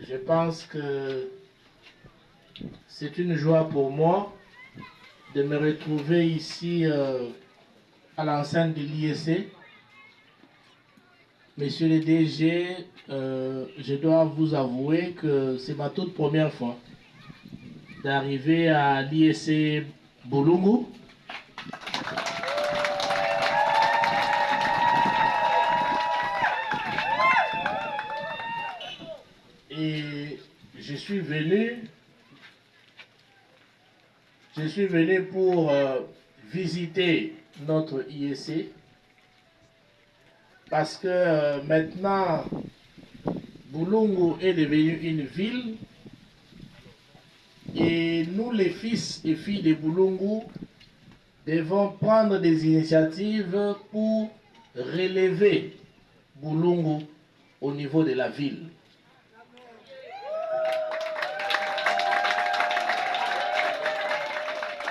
Je pense que c'est une joie pour moi de me retrouver ici à l'enceinte de l'IEC. Monsieur le DG, je dois vous avouer que c'est ma toute première fois d'arriver à l'IEC Bulungu. Et je suis venu pour visiter notre IEC parce que maintenant Bulungu est devenu une ville et nous les fils et filles de Bulungu devons prendre des initiatives pour relever Bulungu au niveau de la ville.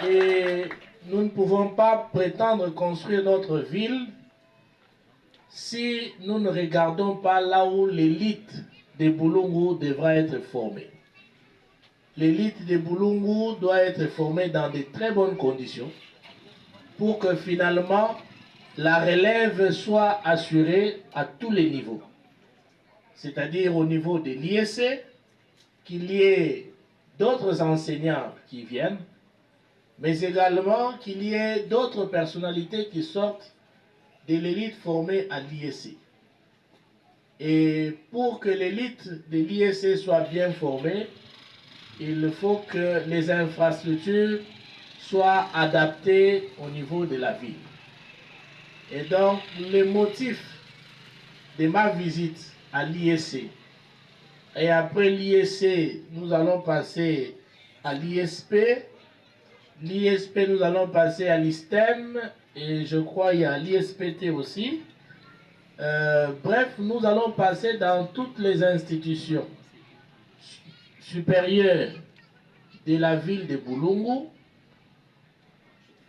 Et nous ne pouvons pas prétendre construire notre ville si nous ne regardons pas là où l'élite de Bulungu devra être formée. L'élite de Bulungu doit être formée dans de très bonnes conditions pour que finalement la relève soit assurée à tous les niveaux. C'est-à-dire au niveau de l'IEC, qu'il y ait d'autres enseignants qui viennent, mais également qu'il y ait d'autres personnalités qui sortent de l'élite formée à l'IEC. Et pour que l'élite de l'IEC soit bien formée, il faut que les infrastructures soient adaptées au niveau de la ville. Et donc, le motif de ma visite à l'IEC, et après l'IEC, nous allons passer à l'ISP. L'ISP, nous allons passer à l'ISTEM, et je crois qu'il y a l'ISPT aussi. Bref, nous allons passer dans toutes les institutions supérieures de la ville de Bulungu.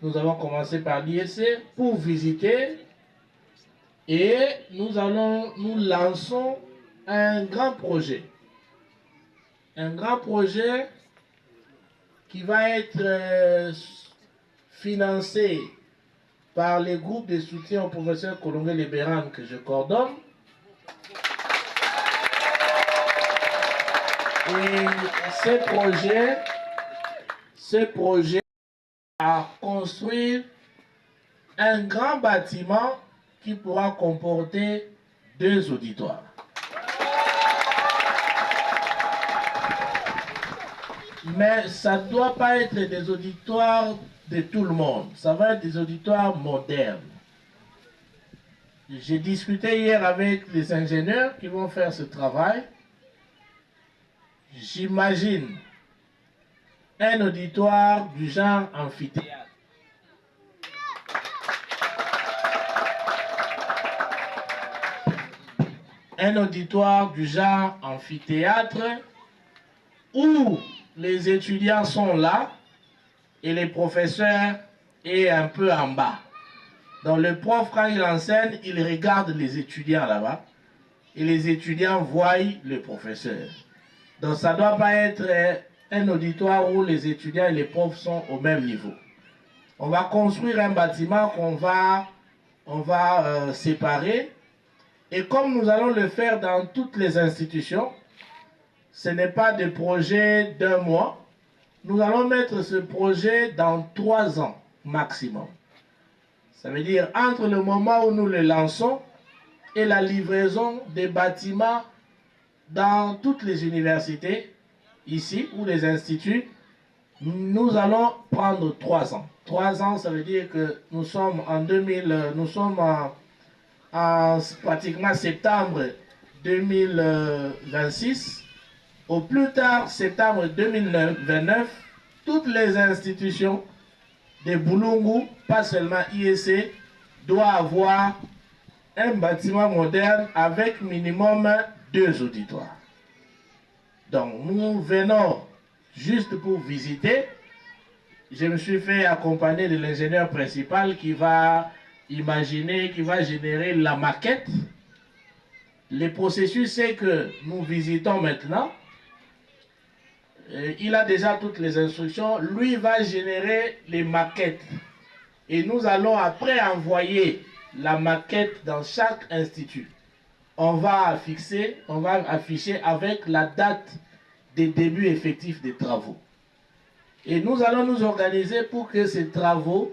Nous allons commencer par l'IEC pour visiter, et nous lançons un grand projet. Un grand projet qui va être financé par les groupes de soutien au professeur Kolonge Leberan que je coordonne. Et ce projet a construire un grand bâtiment qui pourra comporter 2 auditoires. Mais ça ne doit pas être des auditoires de tout le monde. Ça va être des auditoires modernes. J'ai discuté hier avec les ingénieurs qui vont faire ce travail. J'imagine un auditoire du genre amphithéâtre. Un auditoire du genre amphithéâtre où les étudiants sont là et les professeurs est un peu en bas. Donc le prof, quand il enseigne, il regarde les étudiants là-bas et les étudiants voient le professeur. Donc ça ne doit pas être un auditoire où les étudiants et les profs sont au même niveau. On va construire un bâtiment qu'on va séparer. Et comme nous allons le faire dans toutes les institutions, ce n'est pas des projets d'1 mois. Nous allons mettre ce projet dans 3 ans maximum. Ça veut dire entre le moment où nous le lançons et la livraison des bâtiments dans toutes les universités, ici, ou les instituts, nous allons prendre 3 ans. 3 ans, ça veut dire que nous sommes en pratiquement septembre 2026. Au plus tard, septembre 2029, toutes les institutions de Bulungu, pas seulement IEC, doivent avoir un bâtiment moderne avec minimum 2 auditoires. Donc, nous venons juste pour visiter. Je me suis fait accompagner de l'ingénieur principal qui va imaginer, qui va générer la maquette. Le processus, c'est que nous visitons maintenant. il a déjà toutes les instructions. Lui va générer les maquettes. Et nous allons après envoyer la maquette dans chaque institut. On va afficher avec la date des débuts effectifs des travaux. Et nous allons nous organiser pour que ces travaux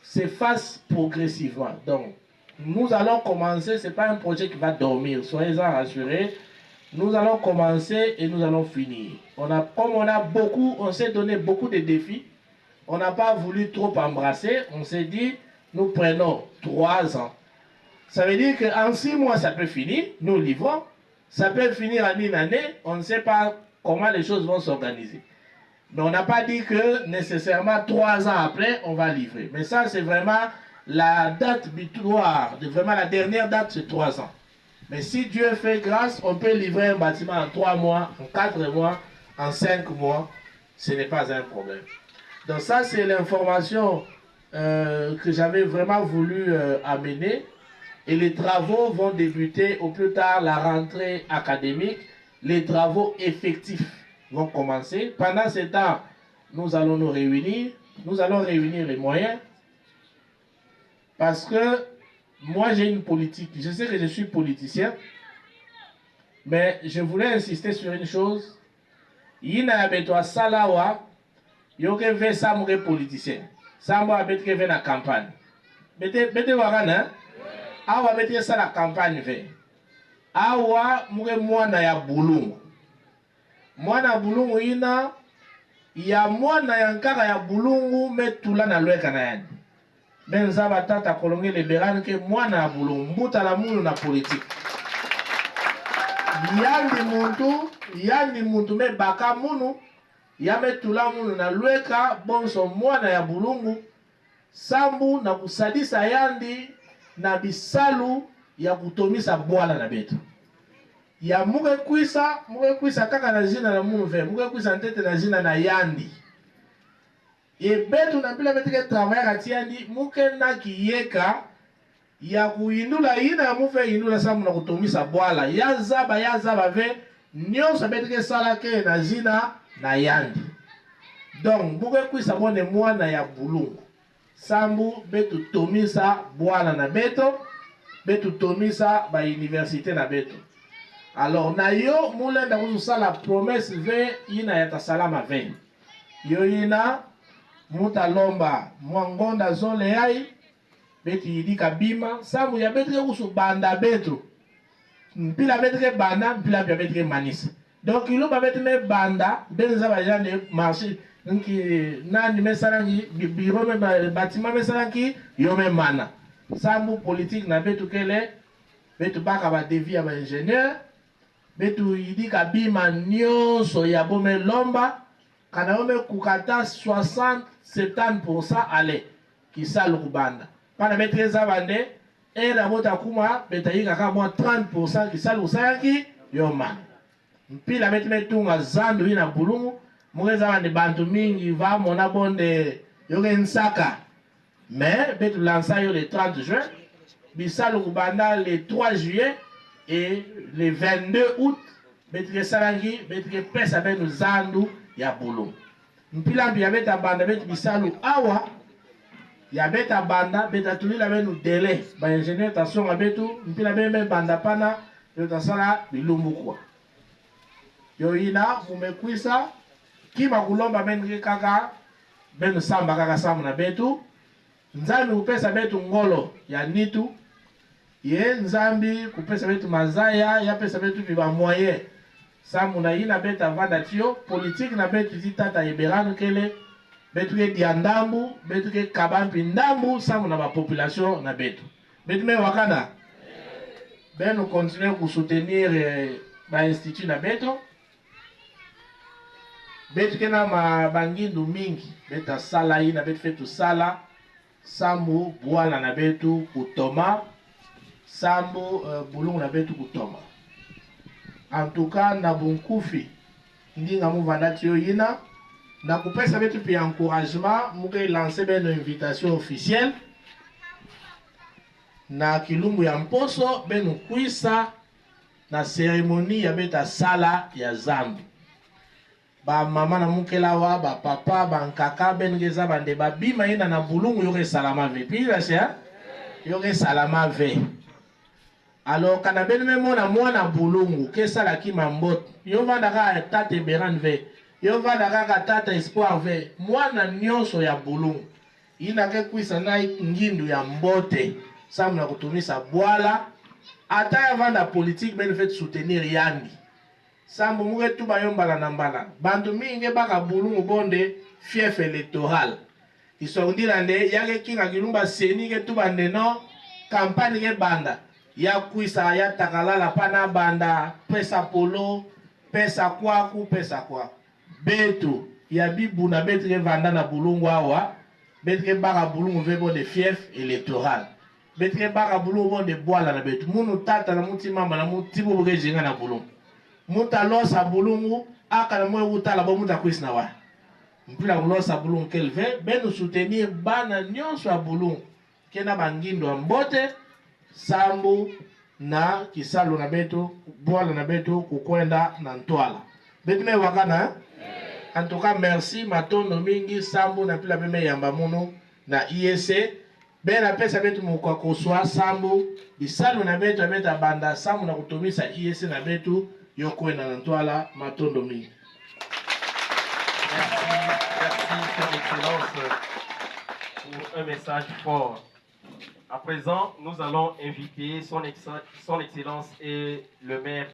se fassent progressivement. Donc, nous allons commencer, ce n'est pas un projet qui va dormir, soyez-en rassurés. Nous allons commencer et nous allons finir. On s'est donné beaucoup de défis. On n'a pas voulu trop embrasser. On s'est dit, nous prenons 3 ans. Ça veut dire qu'en 6 mois, ça peut finir, nous livrons. Ça peut finir en une année, on ne sait pas comment les choses vont s'organiser. Mais on n'a pas dit que nécessairement 3 ans après, on va livrer. Mais ça, c'est vraiment la date butoir, vraiment la dernière date, c'est 3 ans. Mais si Dieu fait grâce, on peut livrer un bâtiment en 3 mois, en 4 mois, en 5 mois. Ce n'est pas un problème. Donc ça, c'est l'information que j'avais vraiment voulu amener. Et les travaux vont débuter au plus tard la rentrée académique. Les travaux effectifs vont commencer. Pendant ce temps, nous allons nous réunir. Nous allons réunir les moyens. Parce que moi, j'ai une politique. Je sais que je suis politicien. Mais je voulais insister sur une chose. Il y a un salawa. Il y a un politicien. Ça va être dans la campagne. Mettez warana. Awa mettez ça la campagne ve. Awa mure mwana ya bulungu. Mwana bulungu ina ya mwana ya nkaka ya bulungu metula na lweka na yani. Benza batata kolonge liberane ke mwana ya bulungu mbuta la munu na politique. Yandi muntu me baka munu ya metula munu na lweka bonso mwana ya bulungu sambu na kusadisa yandi na bisalu ya kutomisa bwala na betu. Ya muge kwisa kaka na jina na munu muge kwisa ntete na jina na yandi. E betu na bila betike travaya kati yandi muke na kiyeka ya kuindula ina ya mufe indula samu na kutomisa bwala. Ya zaba ve nyonso betike sala ke na jina na yandi. Donc muge kwisa bone mwana ya bulungu. Sambu betu tomisa bwala na beto. Betu tomisa ba université na beto. Alors na yo mule nda kuzusa la promesse ve ina yata salama ve. Yo ina muta lomba mwangonda zole yai beti yidika bima sambu ya betre kusu banda beto. Mpila betre banda mpila betre manisa. Donc ilo ba betre banda benza ba jande marché nki nani mesalangi biro me bâtiment mesalangi yo me mana. Sambu politique na betu kele betu baka ba devi ba ingénieur betu yidika bima nyonso ya bome lomba kana ome kukata 60-70% ale kisalu kubanda pana metreza bande era mota kuma betayika kama 30% kisalu usayaki yoma mpila metunga zandu ina bulungu mweza bande bantu mingi va mona bonde yoge nsaka mais betu lança yo le 30 juin bisalu kubanda le 3 juillet et le 22 août betre sarangi betre pesa benu zandu ya bulungu mpila mbi ya beta banda betu bisalu awa ya beta banda beta tulila benu délai ba ingénieur tasonga betu mpila beme banda pana yo tasala bilumbu kwa yo ina mumekwisa kima kulomba benu kaka benu samba kaka samu na betu nzambi upesa betu ngolo ya nitu ye nzambi kupesa betu mazaya ya pesa betu biba moyen samu na ina beta vanda tio politique na betu titata yeberano kele betu ke diandambu betu ke kabampi ndambu samu na ba population na betu me wakana benu continuer ku soutenir ba institut na betu ke na ma bangindu mingi beta sala ina betu fetu sala sambu bwana na betu kutoma sambu bulungu na betu kutoma. En tout cas na bunkufi ndinga muvanda tiyo yina na kupesa betu pi encouragement muke lancer beno invitation officielle na kilumbu ya mposo beno kuisa na cérémonie ya beta sala ya zambi ba mama na mukela wa ba papa ba nkaka bengeza bande ba bima ina na bulungu yoke salama ve pila sia yoke salama ve. Alors kana benme mona mwana bulungu kesala ki mambot yo vanda ka tate beran ve yo vanda ka tata espoir ve mwana nyonso ya bulungu ina ke kwisa na ngindu ya mbote samna kutumisa bwala ata ya vanda politique ben fait soutenir yandi sambo muke tuba yombala na mbala bantu mingi baka bulungu bonde fief électoral isondira nde yake kinga kilumba seni ke tuba ndeno campagne ke banda ya kwisa ya takalala pana banda pesa polo pesa kwaku pesa kwa betu ya bibu na betu ke vanda na bulungu awa betu ke baka bulungu vebo de fief électoral betu ke baka bulungu bonde bwala na betu munu tata na muti mama na muti bubu ke jinga na bulungu muta losa bulungu aka na mwe utala bo muta kwisa na wa mpila kulosa bulungu kelve benu soutenir bana nyonso ya bulungu kena bangindo ya mbote sambu na kisalo na betu bwala na betu kukwenda na ntwala betu me wakana en tout cas merci matondo mingi sambu na pila peme yamba muno na IEC bena pesa betu mukwa kuswa sambu bisalo na betu abeta banda sambu na kutumisa IEC na betu yokwenda na ntwala matondo mingi. Merci, Son Excellence, pour un message fort. À présent, nous allons inviter Son Excellence et le maire